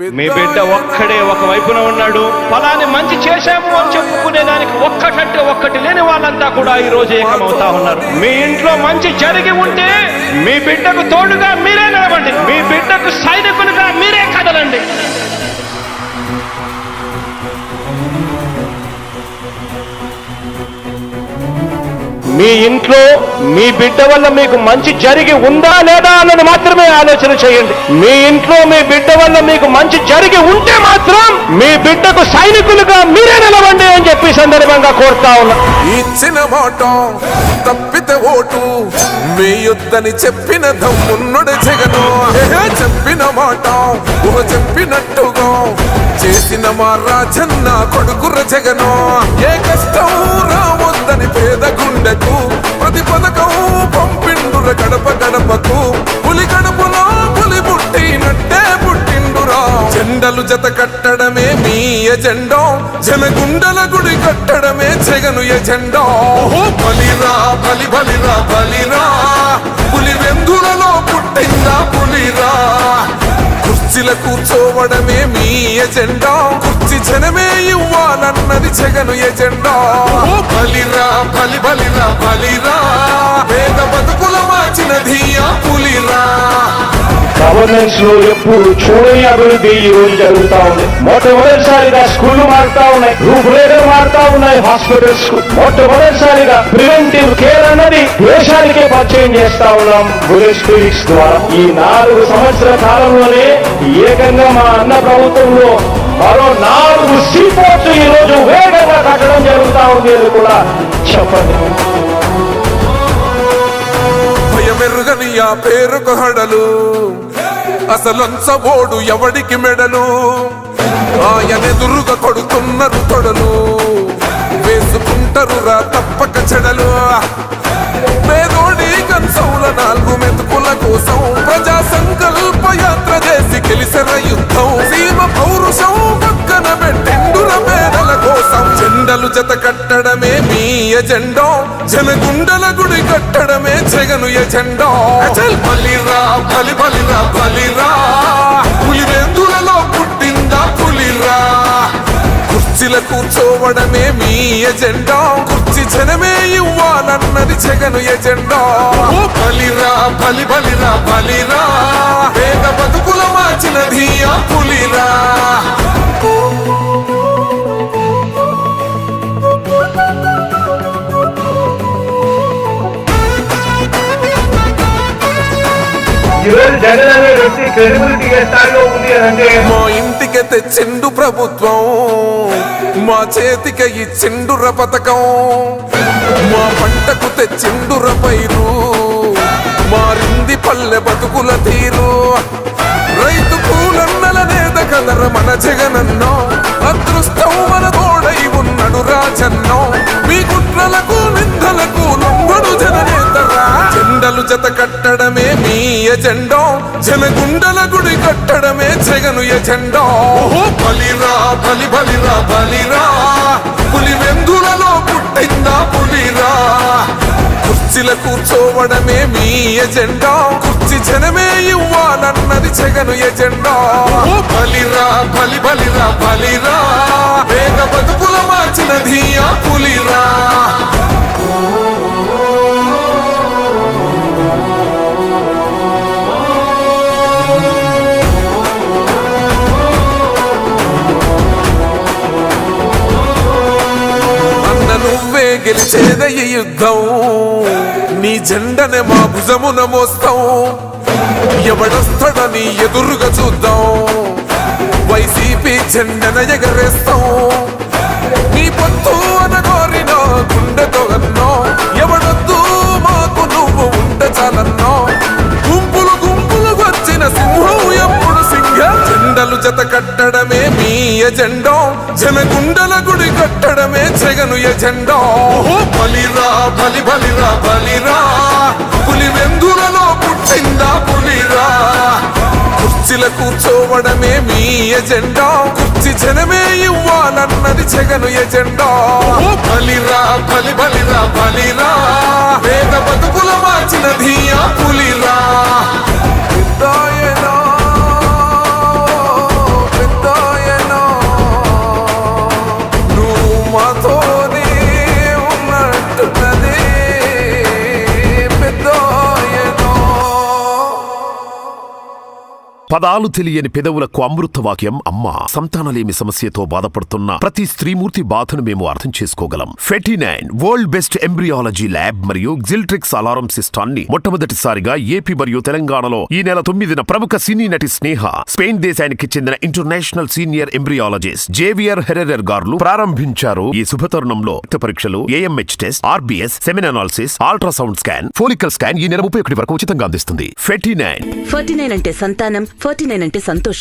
మీ బిడ్డ ఒక్కడే ఒక వైపున ఉన్నాడు. ఫలాన్ని మంచి చేశాము అని చెప్పుకునేదానికి ఒక్కటంటే ఒక్కటి లేని వాళ్ళంతా కూడా ఈ రోజు ఏకమవుతా ఉన్నారు. మీ ఇంట్లో మంచి జరిగి ఉంటే మీ బిడ్డకు తోడుగా మీరే నిలబండి, మీ బిడ్డకు సైనికులుగా మీరే కదలండి. మీ ఇంట్లో మీ బిడ్డ వల్ల మీకు మంచి జరిగి ఉందా లేదా అన్నది మాత్రమే ఆలోచన చేయండి. మీ ఇంట్లో మీ బిడ్డ వల్ల మీకు మంచి జరిగి ఉంటే మాత్రం మీ బిడ్డకు సైనికులుగా మీరే నిలవండి అని చెప్పి సందర్భంగా కోరుతా ఉన్నా. ఇచ్చిన మాట తప్పితే ఓటు వేయొద్దని చెప్పిన దమ్మున్నడు జగను. చెప్పిన మాట చెప్పినట్టుగా చేసిన మా రాజన్న కొడుకుర జగను. ఏ కష్టం రావద్దని పేద గుండెకు ప్రతి పథకం పంపిండుర గడప గడపకు. పులి గడపలో పులి పుట్టినట్టే పుట్టిండురా. జెండలు జత కట్టడమే మీ ఎజెండా, జనగుండల గుడి కట్టడమే జగను ఎజెండా. బలిరా బలి బలిరా బలిరా, పులి వెందులలో పుట్టిందా పులిరా. కుర్చీల కూర్చోవడమే మీ ఎజెండా, కుర్చీ జనమే ఇవ్వాలన్నది జగను ఎజెండా. బలిరా బలి బలిరా బలిరా, పేద బతుకుల మార్చినది ఆ పులిరా. గవర్నెన్స్ లో ఎప్పుడు చూడని అభివృద్ధి ఈ రోజు జరుగుతా ఉంది. మొట్టమొదటిసారిగా స్కూళ్లు మారుతా ఉన్నాయి, రూపురేఖలు మారుతా ఉన్నాయి. హాస్పిటల్స్ మొట్టమొదటిసారిగా ప్రివెంటివ్ కేర్ అన్నది దేశానికే పరిచయం చేస్తా ఉన్నాం బుల్లెట్ క్లినిక్స్ ద్వారా. ఈ 4 సంవత్సరాల కాలంలోనే ఏకంగా మా అన్న ప్రభుత్వంలో మరో 4 సీపోర్ట్స్ ఈ రోజు వేగంగా కట్టడం జరుగుతా ఉంది అని కూడా చెప్పండి. భయమెరుగని ఆ పేరుకు హడలు, అసలంచబోడు ఎవడికి మెడలు. ఆయనెదురుగా కొడుతున్నారు తొడలు, వేసుకుంటారు రా తప్పక చెడలు. పేదోడి కంచౌల 4 మెతుకుల కోసం ప్రజా సంకల్ప యాత్ర చేసి గెలిసిన యుద్ధం. సీమ పౌరుషం పక్కన పెట్టిండుల పేదల కోసం. జెండలు జత కట్టడమే మీ ఎజెండా, జనగుండల గుడి కట్టడమే జగను ఎజెండా. బలిరా బలి బలిరా బలిరా, పులి వెందులలో పుట్టిందా పులిరా. కుర్చీల కూర్చోవడమే మీ ఎజెండా, కుర్చీ జనమే ఇవ్వాలన్నది జగను ఎజెండా. బలిరా బలి బలిరా బలిరా, పేద బతుకుల మార్చినది ఆ పులిరా. జగన్ అనే వ్యక్తి క్రెడిబిలిటీ ఏ స్థాయిలో ఉంది అంటే మా ఇంటికి తెచ్చిండు ప్రభుత్వం, మా చేతికి ఇచ్చిండుర పథకం. మా పంటకు తెచ్చిండుర పైరు, మారింది పల్లె బతుకుల తీరు. రైతు కూలన్నల నేత కదర మన జగనన్నో, అదృష్టం మన తోడై ఉన్నడు రాజన్నో. మీ కుట్రలకు నిందలకు లొంగడు జననేతరా. జెండలు జత కట్టడమే మీ ఎజెండా, జనగుండల గుడి కట్టడమే జగను ఎజెండా. బలిరా బలి బలిరా బలిరా, పులి వెందులలో పుట్టిందా పులిరా. కుర్చీల కూర్చోవడమే మీ ఎజెండా, కుర్చీ జనమే ఇవ్వాలన్నది జగను ఎజెండా. బలిరా బలి బలిరా బలిరా, పేద బతుకుల మార్చినది ఆ పులిరా. నువ్వే గెలిచేద ఈ యుద్ధం, నీ జెండనే మా భుజమున మోస్తాం. ఎవడొస్తాడని ఎదురుగా చూద్దాం, వైసీపీ జెండన ఎగరేస్తాం. నీ పొత్తు అనగోరిన గుండెతో అన్నో, ఎవడొద్దు మాకు నువ్వు ఉండ చాలన్నో. గుంపులు గుంపులు వచ్చిన సింహం ఎప్పుడు సింహ. జెండలు జత కట్టడమే మీ ఎజెండా, జనగుండల గుడి కట్టడమే జగను ఎజెండా. బలిరా బలి బలిరా బలిరా, పులి వెందులలో పుట్టిందా పులిరా. కుర్చీల కూర్చోవడమే మీ ఎజెండా, కుర్చీ జనమే ఇవ్వాలన్నది జగను ఎజెండా. బలిరా బలి బలిరా బలిరా, పేద బతుకుల మార్చినది ఆ పులిరా. పదాలు తెలియని పెదవులకు అమృత వాక్యం అమ్మా. సంతానలేమి సమస్యతో బాధపడుతున్న ప్రతి స్త్రీమూర్తి బాధను మేము అర్థం చేసుకోగలం. ఫెటినైన్ వరల్డ్ బెస్ట్ ఎంబ్రియాలజీ ల్యాబ్ మరియు జిల్ట్రిక్స్ అలారం సిస్టాన్ని మొట్టమొదటిసారిగా ఏపీ మరియు తెలంగాణలో ఈ నెల 9న ప్రముఖ సినీ నటి స్నేహ, స్పెయిన్ దేశానికి చెందిన international senior embryologist Javier Herrera గారు ప్రారంభించారు. ఈ శుభతరుణంలో రక్త పరీక్షలు, AMH test, RBS, semen analysis, ultrasound scan, follicle scan ఈ నెల 31 వరకు ఉచితంగా అందిస్తుంది. 49 49 అంటే సంతానం, 49 అంటే సంతోషం.